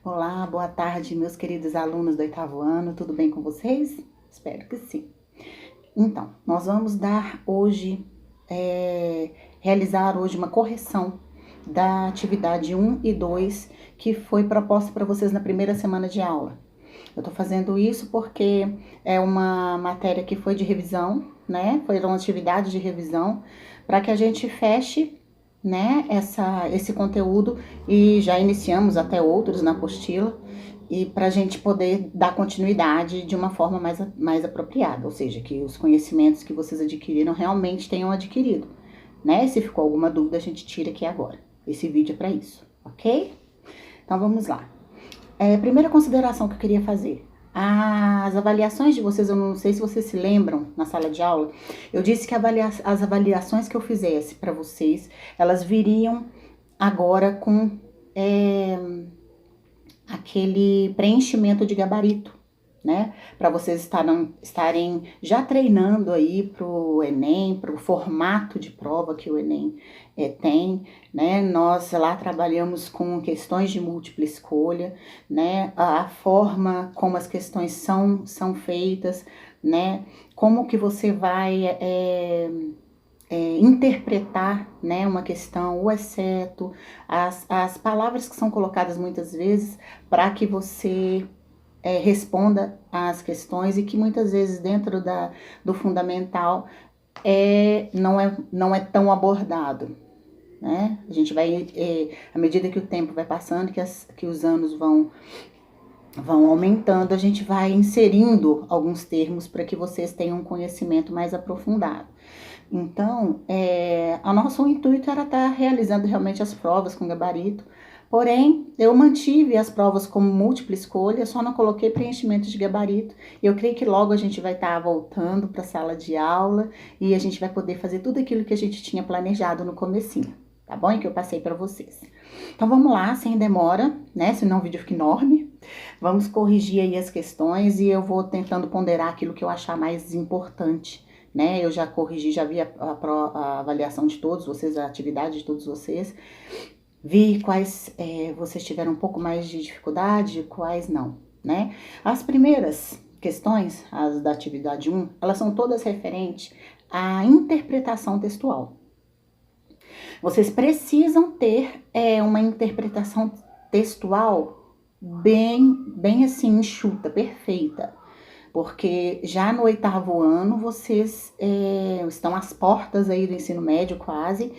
Olá, boa tarde, meus queridos alunos do oitavo ano, tudo bem com vocês? Espero que sim. Então, nós vamos realizar hoje uma correção da atividade 1 e 2 que foi proposta para vocês na primeira semana de aula. Eu tô fazendo isso porque é uma matéria que foi de revisão, né? Foi uma atividade de revisão para que a gente feche, né, esse conteúdo e já iniciamos até outros na apostila e para a gente poder dar continuidade de uma forma mais apropriada, ou seja, que os conhecimentos que vocês adquiriram realmente tenham adquirido, né? Se ficou alguma dúvida, a gente tira aqui agora. Esse vídeo é para isso, ok? Então vamos lá. Primeira consideração que eu queria fazer. As avaliações de vocês, eu não sei se vocês se lembram na sala de aula, eu disse que as avaliações que eu fizesse para vocês, elas viriam agora com aquele preenchimento de gabarito, né? Para vocês estarem já treinando aí pro Enem, pro formato de prova que o Enem tem, né? Nós lá trabalhamos com questões de múltipla escolha, né? A forma como as questões são feitas, né? Como que você vai interpretar, né, uma questão, o exceto, as palavras que são colocadas muitas vezes para que você responda às questões e que muitas vezes dentro do fundamental não é tão abordado, né? A gente vai, à medida que o tempo vai passando, que os anos vão aumentando, a gente vai inserindo alguns termos para que vocês tenham um conhecimento mais aprofundado. Então, o nosso intuito era estar realizando realmente as provas com gabarito, porém, eu mantive as provas como múltipla escolha, só não coloquei preenchimento de gabarito. Eu creio que logo a gente vai estar voltando para a sala de aula e a gente vai poder fazer tudo aquilo que a gente tinha planejado no comecinho, tá bom? E que eu passei para vocês. Então, vamos lá, sem demora, né? Senão o vídeo fica enorme. Vamos corrigir aí as questões e eu vou tentando ponderar aquilo que eu achar mais importante, né? Eu já corrigi, já vi a avaliação de todos vocês, a atividade de todos vocês. Vi quais vocês tiveram um pouco mais de dificuldade e quais não, né? As primeiras questões, as da atividade 1, elas são todas referentes à interpretação textual. Vocês precisam ter uma interpretação textual bem assim, enxuta, perfeita. Porque já no oitavo ano vocês estão às portas aí do ensino médio quase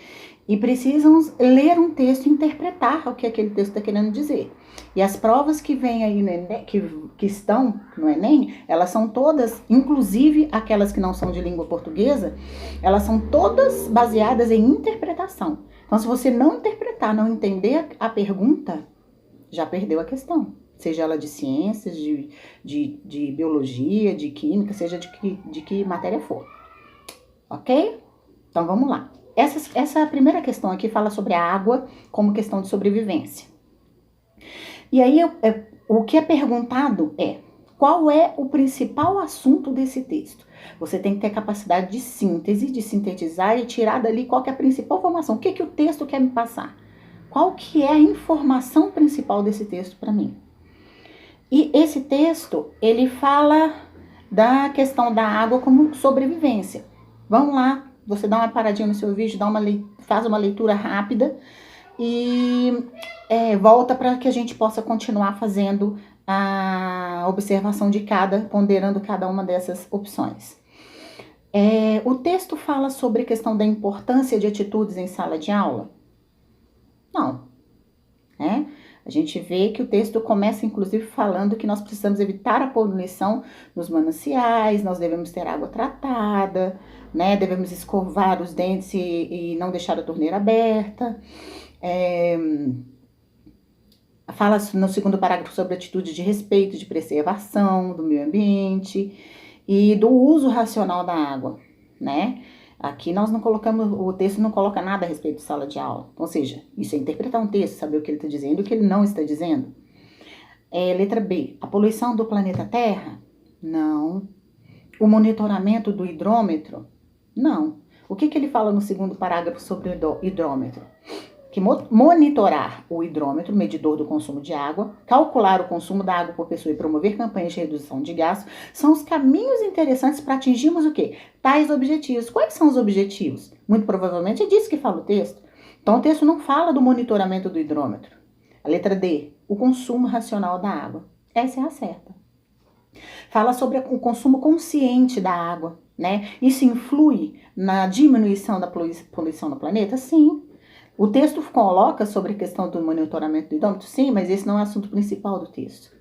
e precisam ler um texto e interpretar o que aquele texto está querendo dizer. E as provas que vêm aí no Enem, que estão no Enem, elas são todas, inclusive aquelas que não são de língua portuguesa, elas são todas baseadas em interpretação. Então, se você não interpretar, não entender a pergunta, já perdeu a questão. Seja ela de ciências, de biologia, de química, seja de que matéria for. Ok? Então vamos lá. Essa primeira questão aqui fala sobre a água como questão de sobrevivência. E aí o que é perguntado é: qual é o principal assunto desse texto? Você tem que ter capacidade de síntese, de sintetizar e tirar dali qual que é a principal informação. O que o texto quer me passar? Qual que é a informação principal desse texto para mim? E esse texto, ele fala da questão da água como sobrevivência. Vamos lá, você dá uma paradinha no seu vídeo, faz uma leitura rápida e volta para que a gente possa continuar fazendo a observação ponderando cada uma dessas opções. O texto fala sobre a questão da importância de atitudes em sala de aula? Não, né? A gente vê que o texto começa, inclusive, falando que nós precisamos evitar a poluição nos mananciais, nós devemos ter água tratada, né? Devemos escovar os dentes e não deixar a torneira aberta. Fala no segundo parágrafo sobre atitude de respeito, de preservação do meio ambiente e do uso racional da água, né? Aqui nós não colocamos, o texto não coloca nada a respeito de sala de aula. Ou seja, isso é interpretar um texto, saber o que ele está dizendo e o que ele não está dizendo. Letra B, a poluição do planeta Terra? Não. O monitoramento do hidrômetro? Não. O que ele fala no segundo parágrafo sobre o hidrômetro? que monitorar o hidrômetro, medidor do consumo de água, calcular o consumo da água por pessoa e promover campanhas de redução de gasto, são os caminhos interessantes para atingirmos o quê? Tais objetivos. Quais são os objetivos? Muito provavelmente é disso que fala o texto. Então, o texto não fala do monitoramento do hidrômetro. A letra D, o consumo racional da água. Essa é a certa. Fala sobre o consumo consciente da água, né? Isso influi na diminuição da poluição no planeta? Sim. O texto coloca sobre a questão do monitoramento do hidrômetro? Sim, mas esse não é o assunto principal do texto.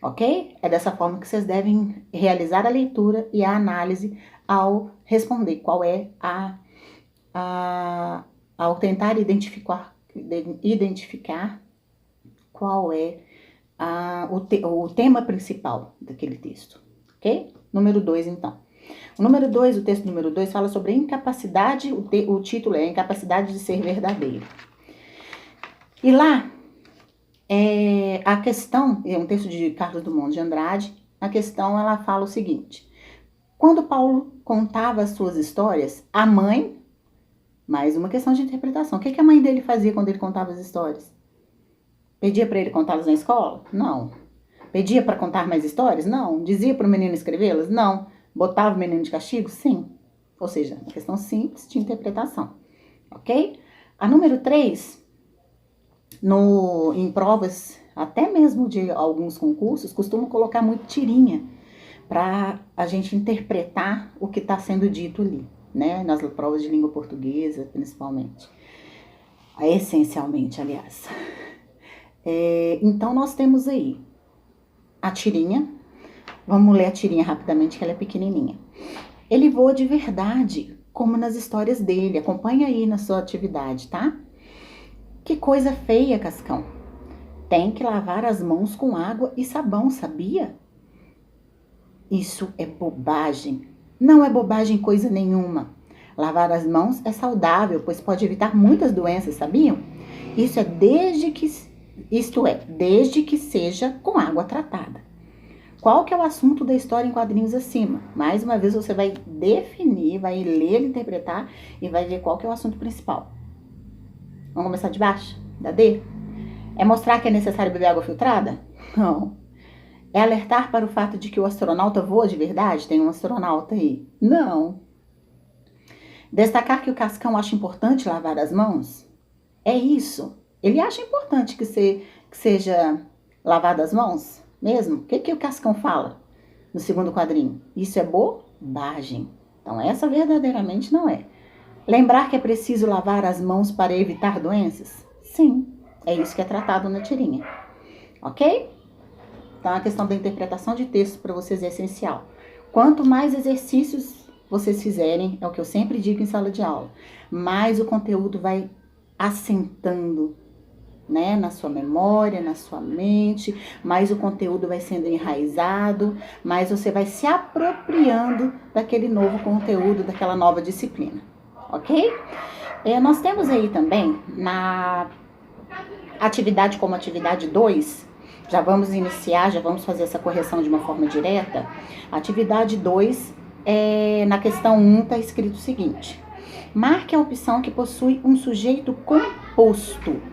Ok? É dessa forma que vocês devem realizar a leitura e a análise ao responder qual é ao tentar identificar qual é o tema principal daquele texto. Ok? Número 2, então. O texto número 2 fala sobre a incapacidade, o título é Incapacidade de Ser Verdadeiro. E lá, a questão, é um texto de Carlos Drummond de Andrade, a questão ela fala o seguinte: quando Paulo contava as suas histórias, a mãe, mais uma questão de interpretação, o que a mãe dele fazia quando ele contava as histórias? Pedia para ele contá-las na escola? Não. Pedia para contar mais histórias? Não. Dizia para o menino escrevê-las? Não. Botava o menino de castigo? Sim. Ou seja, uma questão simples de interpretação. Ok? A número 3, em provas, até mesmo de alguns concursos, costumam colocar muito tirinha para a gente interpretar o que está sendo dito ali, né? Nas provas de língua portuguesa, principalmente. Essencialmente, aliás. Então, nós temos aí a tirinha. Vamos ler a tirinha rapidamente, que ela é pequenininha. Ele voa de verdade, como nas histórias dele. Acompanha aí na sua atividade, tá? Que coisa feia, Cascão. Tem que lavar as mãos com água e sabão, sabia? Isso é bobagem. Não é bobagem coisa nenhuma. Lavar as mãos é saudável, pois pode evitar muitas doenças, sabiam? Isso é desde que seja com água tratada. Qual que é o assunto da história em quadrinhos acima? Mais uma vez você vai definir, vai ler, interpretar e vai ver qual que é o assunto principal. Vamos começar de baixo? Da D? É mostrar que é necessário beber água filtrada? Não. É alertar para o fato de que o astronauta voa de verdade? Tem um astronauta aí? Não. Destacar que o Cascão acha importante lavar as mãos? É isso. Ele acha importante que seja lavado as mãos? Mesmo? O que o Cascão fala no segundo quadrinho? Isso é bobagem. Então, essa verdadeiramente não é. Lembrar que é preciso lavar as mãos para evitar doenças? Sim, é isso que é tratado na tirinha. Ok? Então, a questão da interpretação de texto para vocês é essencial. Quanto mais exercícios vocês fizerem, é o que eu sempre digo em sala de aula, mais o conteúdo vai assentando, né, na sua memória, na sua mente, mais o conteúdo vai sendo enraizado, mais você vai se apropriando daquele novo conteúdo, daquela nova disciplina, ok? Nós temos aí também, na atividade como atividade 2, já vamos iniciar, já vamos fazer essa correção de uma forma direta. Atividade 2, na questão 1 está escrito o seguinte: marque a opção que possui um sujeito composto.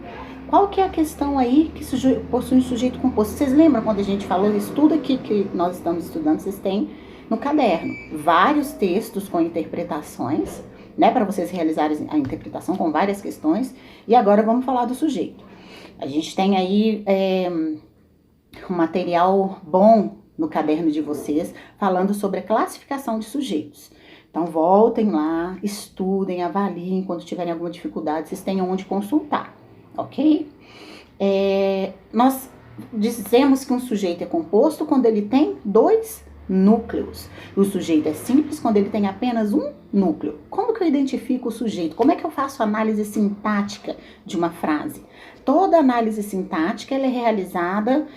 Qual que é a questão aí que possui um sujeito composto? Vocês lembram quando a gente falou isso tudo aqui que nós estamos estudando? Vocês têm no caderno vários textos com interpretações, né? Para vocês realizarem a interpretação com várias questões. E agora vamos falar do sujeito. A gente tem aí um material bom no caderno de vocês falando sobre a classificação de sujeitos. Então voltem lá, estudem, avaliem. Quando tiverem alguma dificuldade, vocês tenham onde consultar. Ok? Nós dizemos que um sujeito é composto quando ele tem 2 núcleos. O sujeito é simples quando ele tem apenas um núcleo. Como que eu identifico o sujeito? Como é que eu faço a análise sintática de uma frase? Toda análise sintática ela é realizada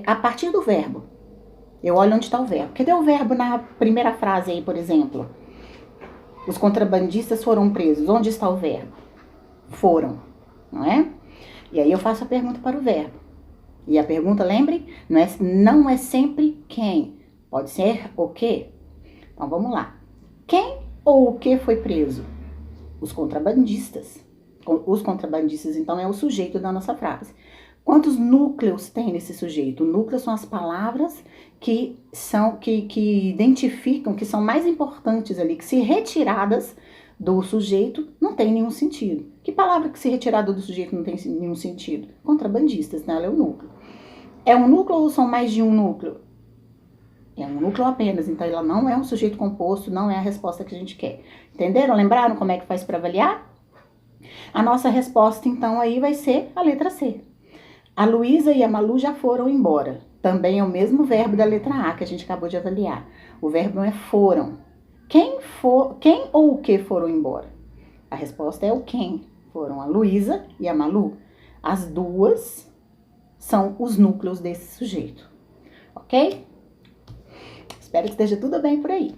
a partir do verbo. Eu olho onde está o verbo. Cadê o verbo na primeira frase aí, por exemplo? Os contrabandistas foram presos. Onde está o verbo? Foram, não é? E aí eu faço a pergunta para o verbo. E a pergunta, lembre, não é sempre quem. Pode ser o quê? Então vamos lá. Quem ou o que foi preso? Os contrabandistas. Os contrabandistas, então, é o sujeito da nossa frase. Quantos núcleos tem nesse sujeito? Núcleos são as palavras que identificam, que são mais importantes ali, que se retiradas do sujeito não tem nenhum sentido. Que palavra que se retirada do sujeito não tem nenhum sentido? Contrabandistas, né? Ela é o núcleo. É um núcleo ou são mais de um núcleo? É um núcleo apenas, então ela não é um sujeito composto, não é a resposta que a gente quer. Entenderam? Lembraram como é que faz para avaliar? A nossa resposta, então, aí vai ser a letra C. A Luísa e a Malu já foram embora. Também é o mesmo verbo da letra A que a gente acabou de avaliar. O verbo é foram. Quem ou o que foram embora? A resposta é o quem. Foram a Luísa e a Malu. As duas são os núcleos desse sujeito. Ok? Espero que esteja tudo bem por aí.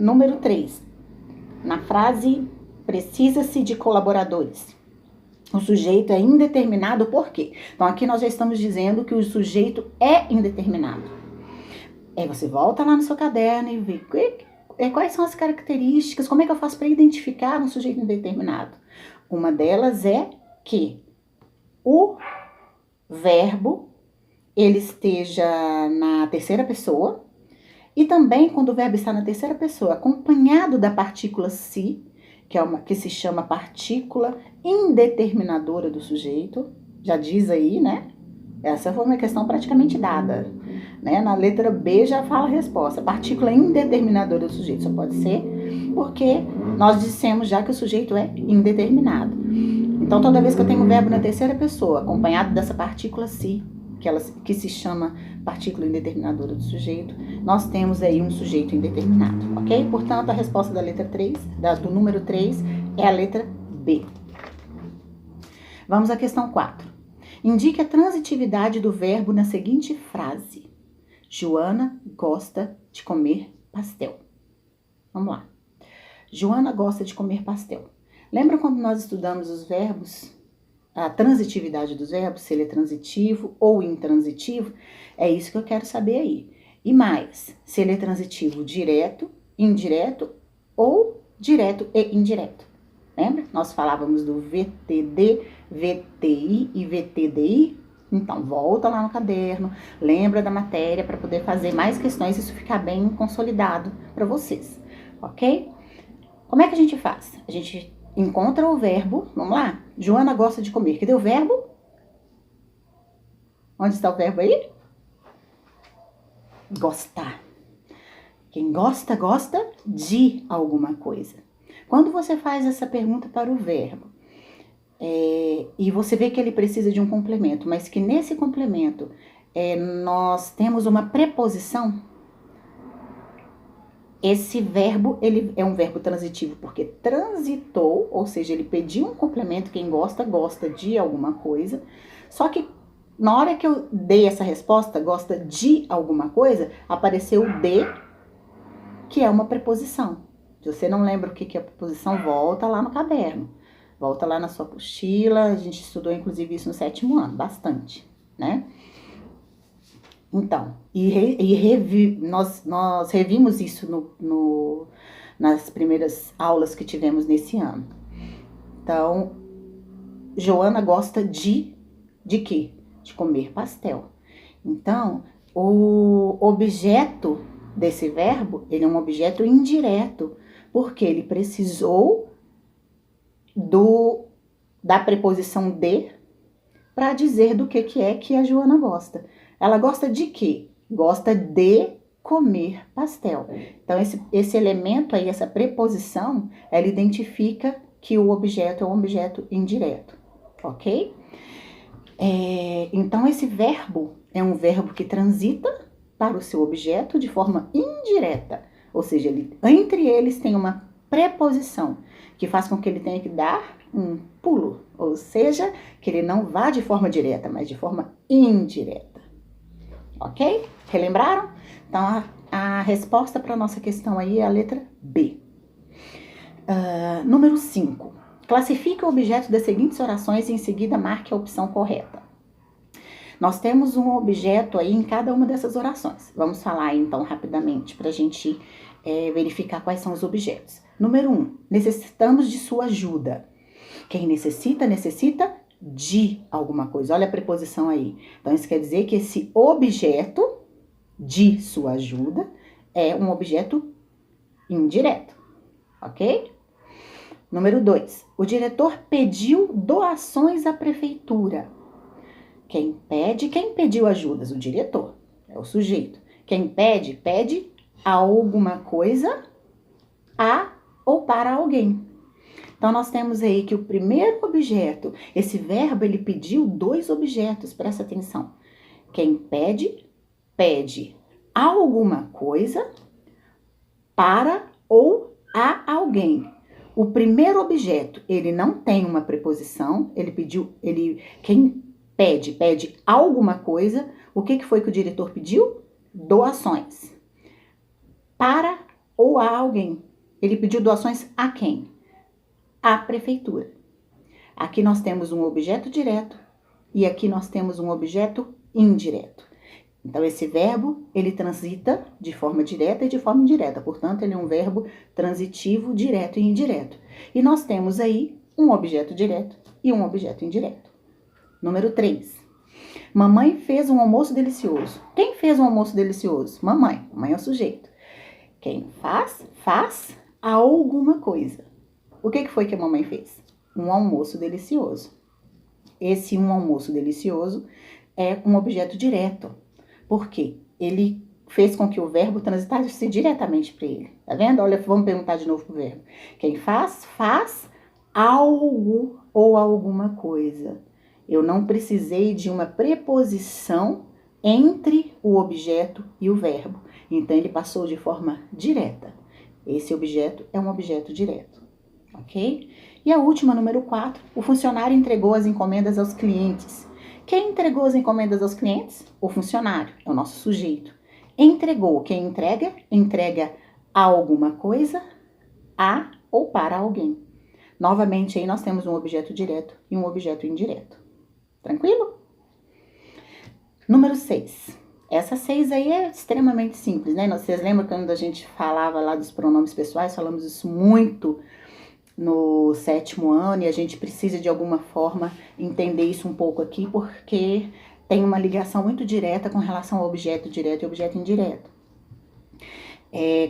Número 3. Na frase, precisa-se de colaboradores. O sujeito é indeterminado por quê? Então, aqui nós já estamos dizendo que o sujeito é indeterminado. Aí você volta lá no seu caderno e vê quais são as características, como é que eu faço para identificar um sujeito indeterminado? Uma delas é que o verbo ele esteja na terceira pessoa e também quando o verbo está na terceira pessoa acompanhado da partícula se, que é uma que se chama partícula indeterminadora do sujeito, já diz aí, né? Essa foi uma questão praticamente dada, né? Na letra B já fala a resposta. Partícula indeterminadora do sujeito só pode ser porque nós dissemos já que o sujeito é indeterminado. Então, toda vez que eu tenho o verbo na terceira pessoa, acompanhado dessa partícula se, que se chama partícula indeterminadora do sujeito, nós temos aí um sujeito indeterminado, ok? Portanto, a resposta da letra 3, do número 3, é a letra B. Vamos à questão 4. Indique a transitividade do verbo na seguinte frase. Joana gosta de comer pastel. Vamos lá. Joana gosta de comer pastel. Lembra quando nós estudamos os verbos, a transitividade dos verbos, se ele é transitivo ou intransitivo? É isso que eu quero saber aí. E mais, se ele é transitivo direto, indireto ou direto e indireto. Lembra? Nós falávamos do VTD, VTI e VTDI. Então, volta lá no caderno, lembra da matéria para poder fazer mais questões e isso ficar bem consolidado para vocês, ok? Como é que a gente faz? A gente encontra o verbo, vamos lá? Joana gosta de comer. Cadê o verbo? Onde está o verbo aí? Gostar. Quem gosta, gosta de alguma coisa. Quando você faz essa pergunta para o verbo, e você vê que ele precisa de um complemento, mas que nesse complemento nós temos uma preposição, esse verbo ele é um verbo transitivo porque transitou, ou seja, ele pediu um complemento, quem gosta, gosta de alguma coisa, só que na hora que eu dei essa resposta, gosta de alguma coisa, apareceu o de, que é uma preposição. Se você não lembra o que é preposição, volta lá no caderno. Volta lá na sua apostila, a gente estudou inclusive isso no 7º ano, bastante, né? Então, nós revimos isso nas primeiras aulas que tivemos nesse ano. Então, Joana gosta de quê? De comer pastel. Então, o objeto desse verbo, ele é um objeto indireto, porque ele precisou da preposição de para dizer do que é que a Joana gosta. Ela gosta de quê? Gosta de comer pastel. Então, esse elemento aí, essa preposição, ela identifica que o objeto é um objeto indireto, ok? Então, esse verbo é um verbo que transita para o seu objeto de forma indireta, ou seja, entre eles tem uma preposição que faz com que ele tenha que dar um pulo, ou seja, que ele não vá de forma direta, mas de forma indireta. Ok? Relembraram? Então, a resposta para a nossa questão aí é a letra B. Número 5. Classifique o objeto das seguintes orações e em seguida marque a opção correta. Nós temos um objeto aí em cada uma dessas orações. Vamos falar então rapidamente para a gente verificar quais são os objetos. Número 1, necessitamos de sua ajuda. Quem necessita, necessita de alguma coisa. Olha a preposição aí. Então, isso quer dizer que esse objeto de sua ajuda é um objeto indireto, ok? Número 2, o diretor pediu doações à prefeitura. Quem pediu ajudas? O diretor, é o sujeito. Quem pede alguma coisa a ou para alguém. Então, nós temos aí que o primeiro objeto, esse verbo, ele pediu 2 objetos, presta atenção. Quem pede alguma coisa para ou a alguém. O primeiro objeto, ele não tem uma preposição, quem pede alguma coisa. O que foi que o diretor pediu? Doações. Para ou a alguém. Ele pediu doações a quem? À prefeitura. Aqui nós temos um objeto direto e aqui nós temos um objeto indireto. Então, esse verbo, ele transita de forma direta e de forma indireta. Portanto, ele é um verbo transitivo, direto e indireto. E nós temos aí um objeto direto e um objeto indireto. Número 3. Mamãe fez um almoço delicioso. Quem fez um almoço delicioso? Mamãe. Mamãe é o sujeito. Quem faz alguma coisa. O que foi que a mamãe fez? Um almoço delicioso. Esse um almoço delicioso é um objeto direto. Por quê? Ele fez com que o verbo transitasse diretamente para ele. Tá vendo? Olha, vamos perguntar de novo pro verbo. Quem faz algo ou alguma coisa. Eu não precisei de uma preposição entre o objeto e o verbo. Então, ele passou de forma direta. Esse objeto é um objeto direto. Ok? E a última, número 4. O funcionário entregou as encomendas aos clientes. Quem entregou as encomendas aos clientes? O funcionário, é o nosso sujeito. Entregou, quem entrega? Entrega alguma coisa a ou para alguém. Novamente, aí nós temos um objeto direto e um objeto indireto. Tranquilo? Número 6. Essa 6 aí é extremamente simples, né? Vocês lembram quando a gente falava lá dos pronomes pessoais? Falamos isso muito no 7º ano e a gente precisa de alguma forma entender isso um pouco aqui, porque tem uma ligação muito direta com relação ao objeto direto e objeto indireto.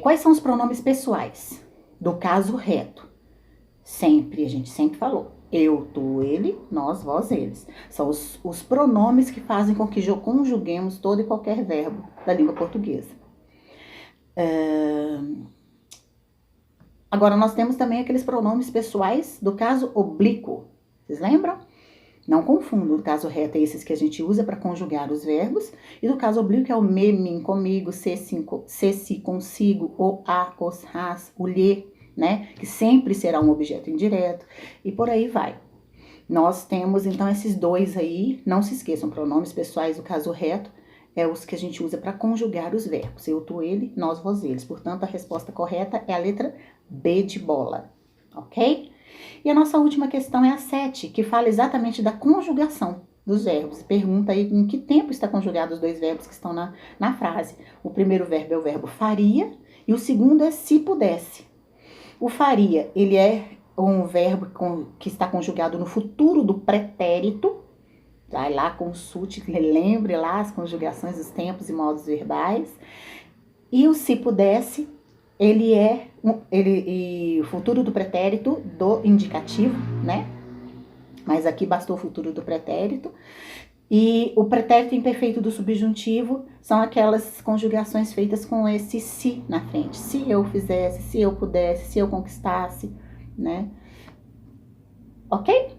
Quais são os pronomes pessoais? Do caso reto. A gente sempre falou. Eu, tu, ele, nós, vós, eles. São os pronomes que fazem com que conjuguemos todo e qualquer verbo da língua portuguesa. Agora, nós temos também aqueles pronomes pessoais do caso oblíquo. Vocês lembram? Não confundam. Do caso reto é esses que a gente usa para conjugar os verbos. E do caso oblíquo é o me, mim, comigo, se, si, consigo, o, a, os, as, o lhe, né? Que sempre será um objeto indireto. E por aí vai. Nós temos, então, esses 2 aí. Não se esqueçam, pronomes pessoais do caso reto é os que a gente usa para conjugar os verbos. Eu, tu, ele, nós, vós, eles. Portanto, a resposta correta é a letra B de bola, ok? E a nossa última questão é a 7, que fala exatamente da conjugação dos verbos. Pergunta aí em que tempo está conjugado os 2 verbos que estão na frase. O primeiro verbo é o verbo faria e o segundo é se pudesse. O faria, ele é um verbo que está conjugado no futuro do pretérito. Vai lá, consulte, lembre lá as conjugações, os tempos e modos verbais. E o se pudesse, ele é o futuro do pretérito do indicativo, né? Mas aqui bastou o futuro do pretérito. E o pretérito imperfeito do subjuntivo são aquelas conjugações feitas com esse se na frente. Se eu fizesse, se eu pudesse, se eu conquistasse, né? Ok?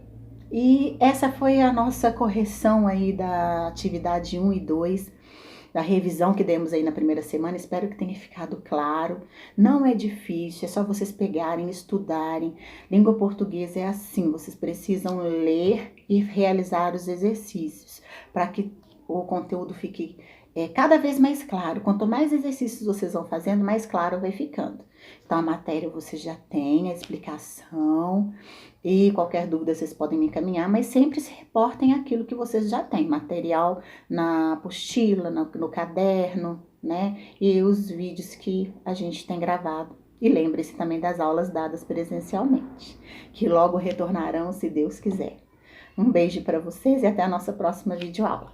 E essa foi a nossa correção aí da atividade 1 e 2, da revisão que demos aí na primeira semana. Espero que tenha ficado claro. Não é difícil, é só vocês pegarem, estudarem. Língua portuguesa é assim, vocês precisam ler e realizar os exercícios para que o conteúdo fique cada vez mais claro. Quanto mais exercícios vocês vão fazendo, mais claro vai ficando. Então, a matéria você já tem, a explicação. E qualquer dúvida vocês podem me encaminhar, mas sempre se reportem aquilo que vocês já têm, material na apostila, no caderno, né? E os vídeos que a gente tem gravado. E lembre-se também das aulas dadas presencialmente, que logo retornarão, se Deus quiser. Um beijo para vocês e até a nossa próxima videoaula.